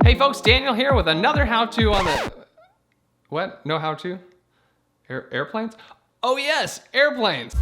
Hey folks, Daniel here with another how-to on the... What? No how-to? Airplanes? Oh yes, airplanes!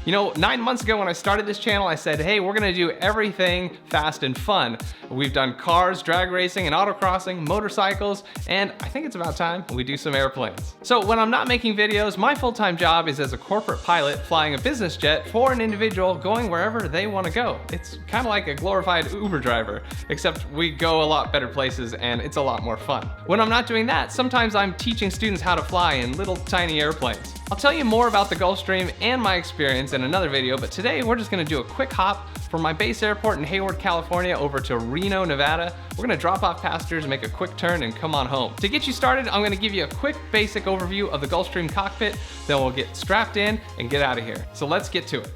You know, 9 months ago when I started this channel, I said, hey, we're gonna do everything fast and fun. We've done cars, drag racing, and autocrossing, motorcycles, and I think it's about time we do some airplanes. So when I'm not making videos, my full-time job is as a corporate pilot flying a business jet for an individual going wherever they wanna go. It's kind of like a glorified Uber driver, except we go a lot better places and it's a lot more fun. When I'm not doing that, sometimes I'm teaching students how to fly in little tiny airplanes. I'll tell you more about the Gulfstream and my experience in another video, but today we're just gonna do a quick hop from my base airport in Hayward, California over to Reno, Nevada. We're gonna drop off passengers, make a quick turn, and come on home. To get you started, I'm gonna give you a quick basic overview of the Gulfstream cockpit, then we'll get strapped in and get out of here. So let's get to it.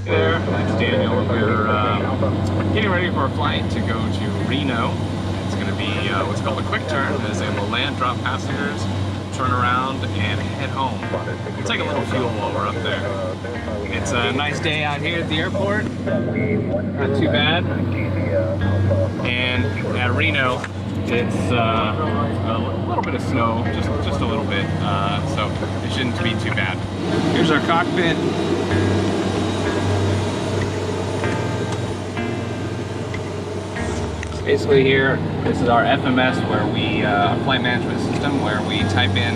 Hey there, it's Daniel. We're getting ready for a flight to go to Reno. It's going to be what's called a quick turn, as in we'll land, drop passengers, turn around, and head home. We'll take a little fuel while we're up there. It's a nice day out here at the airport, not too bad. And at Reno, it's a little bit of snow, just a little bit, so it shouldn't be too bad. Here's our cockpit. Basically here, this is our FMS, where we, flight management system, where we type in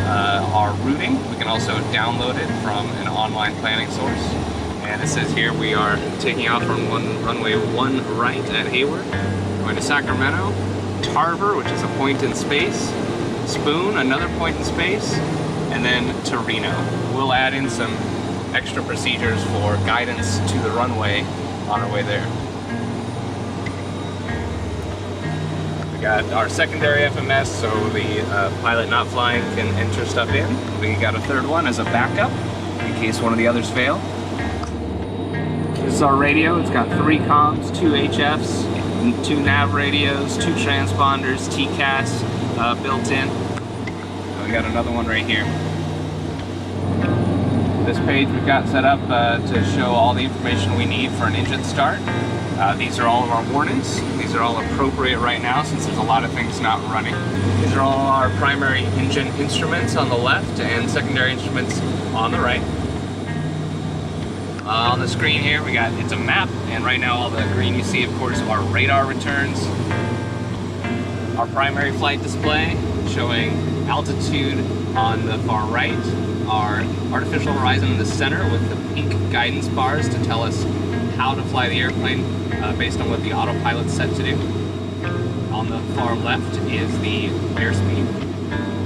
our routing. We can also download it from an online planning source. And it says here we are taking off from runway 1 right at Hayward, going to Sacramento, Tarver, which is a point in space, Spoon, another point in space, and then to Reno. We'll add in some extra procedures for guidance to the runway on our way there. Got our secondary FMS, so the pilot not flying can enter stuff in. We got a third one as a backup in case one of the others fail. This is our radio. It's got 3 comms, 2 HFs, 2 nav radios, 2 transponders, TCAS built in. We got another one right here. This page we've got set up to show all the information we need for an engine start. These are all of our warnings. These are all appropriate right now since there's a lot of things not running. These are all our primary engine instruments on the left and secondary instruments on the right. On the screen here it's a map, and right now all the green you see of course are radar returns. Our primary flight display showing altitude on the far right, our artificial horizon in the center with the pink guidance bars to tell us how to fly the airplane based on what the autopilot's set to do. On the far left is the airspeed.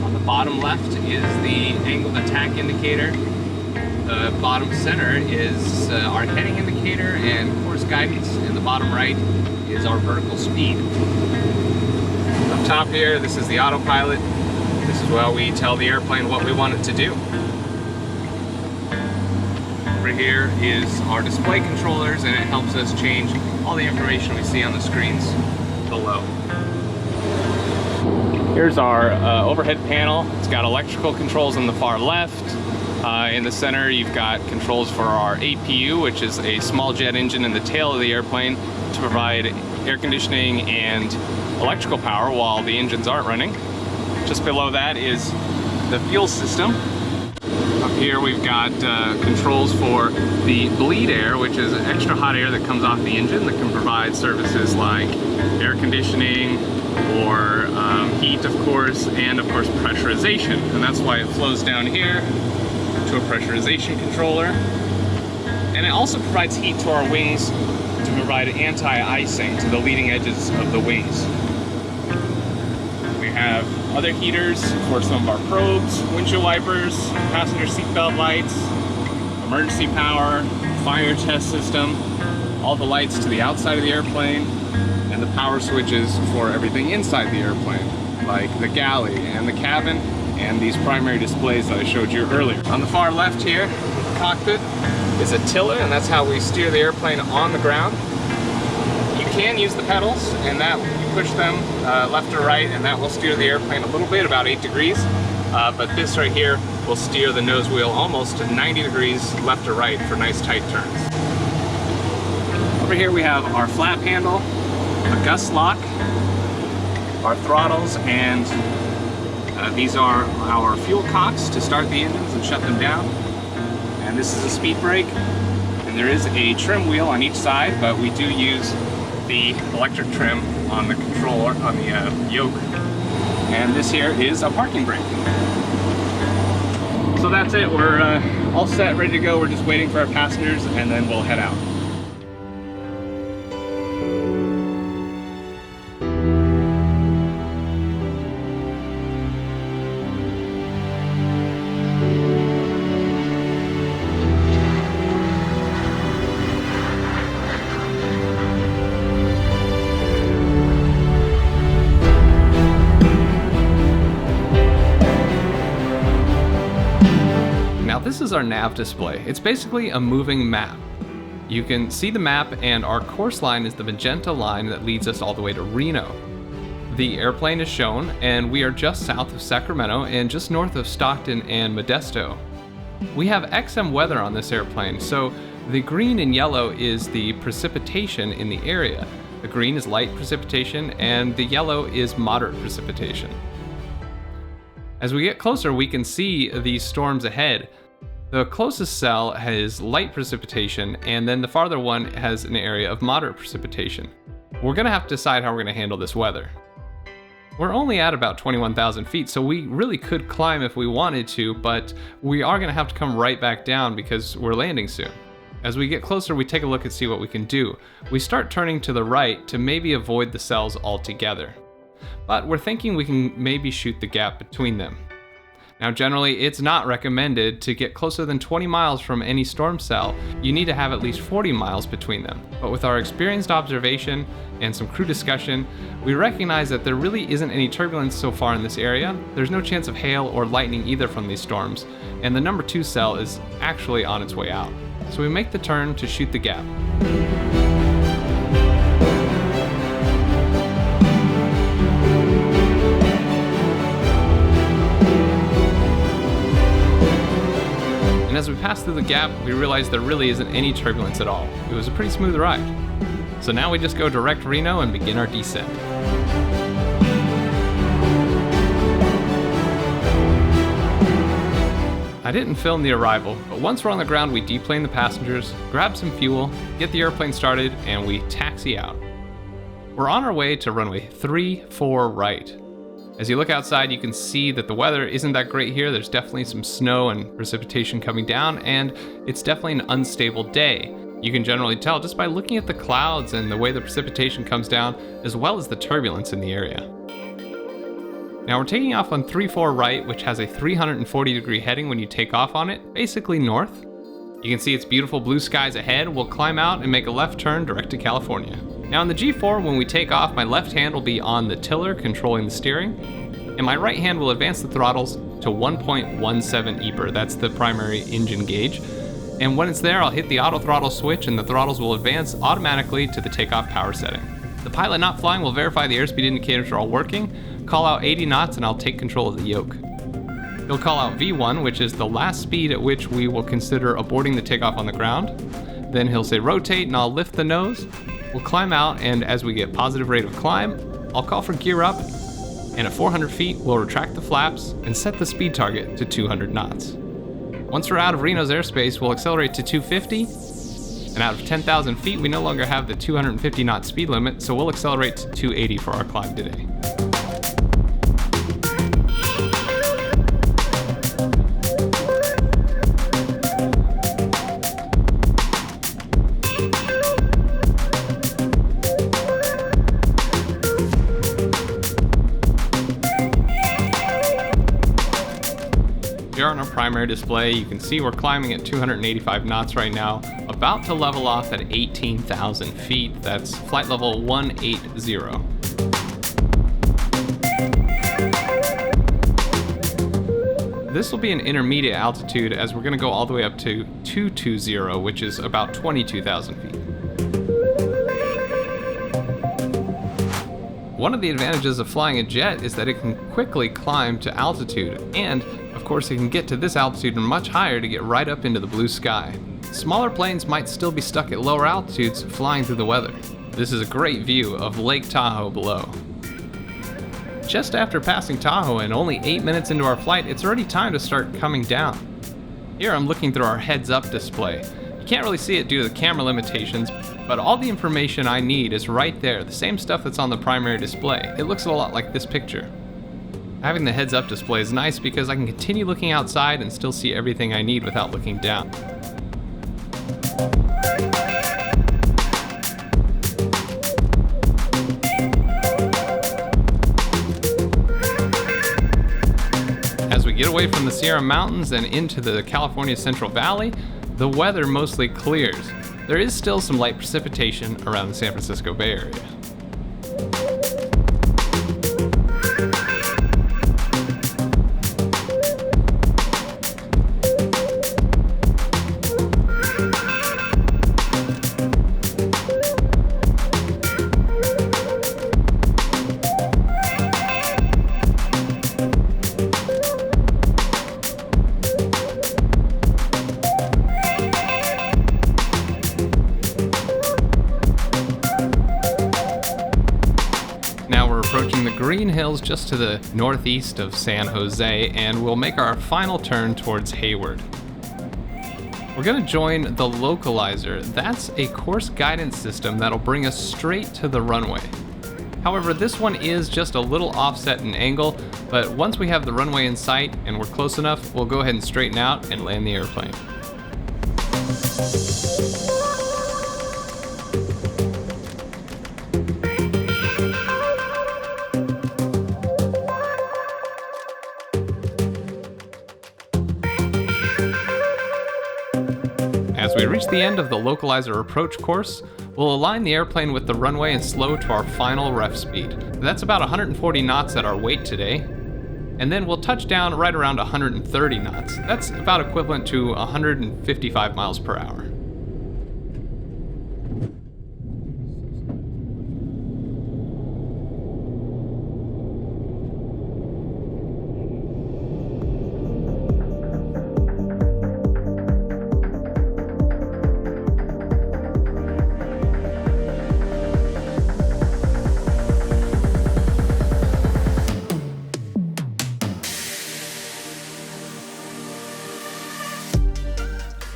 On the bottom left is the angle of attack indicator. The bottom center is our heading indicator and course guidance, and the bottom right is our vertical speed. Up top here, this is the autopilot. This is where we tell the airplane what we want it to do. Over here is our display controllers, and it helps us change all the information we see on the screens below. Here's our overhead panel. It's got electrical controls on the far left. In the center you've got controls for our APU, which is a small jet engine in the tail of the airplane to provide air conditioning and electrical power while the engines aren't running. Just below that is the fuel system. Up here we've got controls for the bleed air, which is extra hot air that comes off the engine that can provide services like air conditioning or heat, of course, and of course pressurization. And that's why it flows down here to a pressurization controller. And it also provides heat to our wings to provide anti-icing to the leading edges of the wings. We have other heaters for some of our probes, windshield wipers, passenger seatbelt lights, emergency power, fire test system, all the lights to the outside of the airplane, and the power switches for everything inside the airplane, like the galley and the cabin, and these primary displays that I showed you earlier. On the far left here, the cockpit is a tiller, and that's how we steer the airplane on the ground. You can use the pedals, and that you push them left or right, and that will steer the airplane a little bit, about 8 degrees. But this right here will steer the nose wheel almost 90 degrees left to right for nice tight turns. Over here we have our flap handle, a gust lock, our throttles, and these are our fuel cocks to start the engines and shut them down. And this is a speed brake. And there is a trim wheel on each side, but we do use the electric trim on the controller, on the yoke. And this here is a parking brake. So that's it, we're all set, ready to go. We're just waiting for our passengers and then we'll head out. This is our nav display. It's basically a moving map. You can see the map, and our course line is the magenta line that leads us all the way to Reno. The airplane is shown, and we are just south of Sacramento and just north of Stockton and Modesto. We have XM weather on this airplane, so the green and yellow is the precipitation in the area. The green is light precipitation, and the yellow is moderate precipitation. As we get closer, we can see these storms ahead. The closest cell has light precipitation, and then the farther one has an area of moderate precipitation. We're gonna have to decide how we're gonna handle this weather. We're only at about 21,000 feet, so we really could climb if we wanted to, but we are gonna have to come right back down because we're landing soon. As we get closer, we take a look and see what we can do. We start turning to the right to maybe avoid the cells altogether. But we're thinking we can maybe shoot the gap between them. Now generally, it's not recommended to get closer than 20 miles from any storm cell. You need to have at least 40 miles between them. But with our experienced observation and some crew discussion, we recognize that there really isn't any turbulence so far in this area. There's no chance of hail or lightning either from these storms, and the number 2 cell is actually on its way out. So we make the turn to shoot the gap. As we pass through the gap, we realize there really isn't any turbulence at all. It was a pretty smooth ride. So now we just go direct Reno and begin our descent. I didn't film the arrival, but once we're on the ground, we deplane the passengers, grab some fuel, get the airplane started, and we taxi out. We're on our way to runway 34 right. As you look outside, you can see that the weather isn't that great here. There's definitely some snow and precipitation coming down, and it's definitely an unstable day. You can generally tell just by looking at the clouds and the way the precipitation comes down, as well as the turbulence in the area. Now we're taking off on 34 right, which has a 340-degree heading when you take off on it, basically north. You can see it's beautiful blue skies ahead. We'll climb out and make a left turn direct to California. Now in the G4, when we take off, my left hand will be on the tiller controlling the steering, and my right hand will advance the throttles to 1.17 EPR. That's the primary engine gauge. And when it's there, I'll hit the auto throttle switch and the throttles will advance automatically to the takeoff power setting. The pilot not flying will verify the airspeed indicators are all working, call out 80 knots, and I'll take control of the yoke. He'll call out V1, which is the last speed at which we will consider aborting the takeoff on the ground. Then he'll say rotate, and I'll lift the nose. We'll climb out, and as we get positive rate of climb, I'll call for gear up, and at 400 feet, we'll retract the flaps and set the speed target to 200 knots. Once we're out of Reno's airspace, we'll accelerate to 250, and out of 10,000 feet, we no longer have the 250 knot speed limit, so we'll accelerate to 280 for our climb today. Here on our primary display, you can see we're climbing at 285 knots right now, about to level off at 18,000 feet. That's flight level 180. This will be an intermediate altitude as we're going to go all the way up to 220, which is about 22,000 feet. One of the advantages of flying a jet is that it can quickly climb to altitude, and of course, it can get to this altitude and much higher to get right up into the blue sky. Smaller planes might still be stuck at lower altitudes flying through the weather. This is a great view of Lake Tahoe below. Just after passing Tahoe and only 8 minutes into our flight, it's already time to start coming down. Here I'm looking through our heads-up display. You can't really see it due to the camera limitations, but all the information I need is right there, the same stuff that's on the primary display. It looks a lot like this picture. Having the heads-up display is nice because I can continue looking outside and still see everything I need without looking down. As we get away from the Sierra Mountains and into the California Central Valley, the weather mostly clears. There is still some light precipitation around the San Francisco Bay Area. Approaching the green hills just to the northeast of San Jose, and we'll make our final turn towards Hayward. We're going to join the localizer. That's a course guidance system that'll bring us straight to the runway. However, this one is just a little offset in angle, but once we have the runway in sight and we're close enough, we'll go ahead and straighten out and land the airplane. As we reach the end of the localizer approach course, we'll align the airplane with the runway and slow to our final ref speed. That's about 140 knots at our weight today. And then we'll touch down right around 130 knots. That's about equivalent to 155 miles per hour.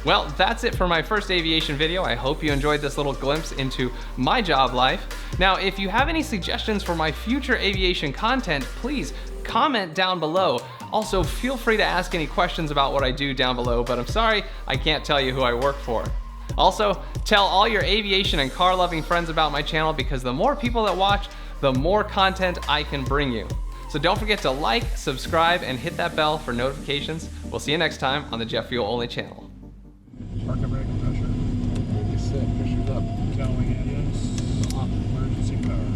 Well, that's it for my first aviation video. I hope you enjoyed this little glimpse into my job life. Now, if you have any suggestions for my future aviation content, please comment down below. Also, feel free to ask any questions about what I do down below, but I'm sorry, I can't tell you who I work for. Also, tell all your aviation and car-loving friends about my channel, because the more people that watch, the more content I can bring you. So don't forget to like, subscribe, and hit that bell for notifications. We'll see you next time on the Jet Fuel Only channel. Park and brake pressure. You set pressure's up. Cowling engines. Off. Emergency power.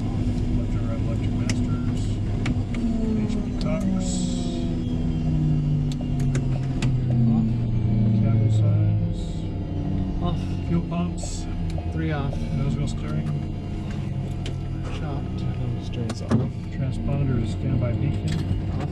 Off. Left and right electric masters. HP tucks. Off. Cabin signs. Off. Fuel pumps. 3 off. Nose wheel steering. Shocked. Nose steering's off. Transponder is standby beacon. Off.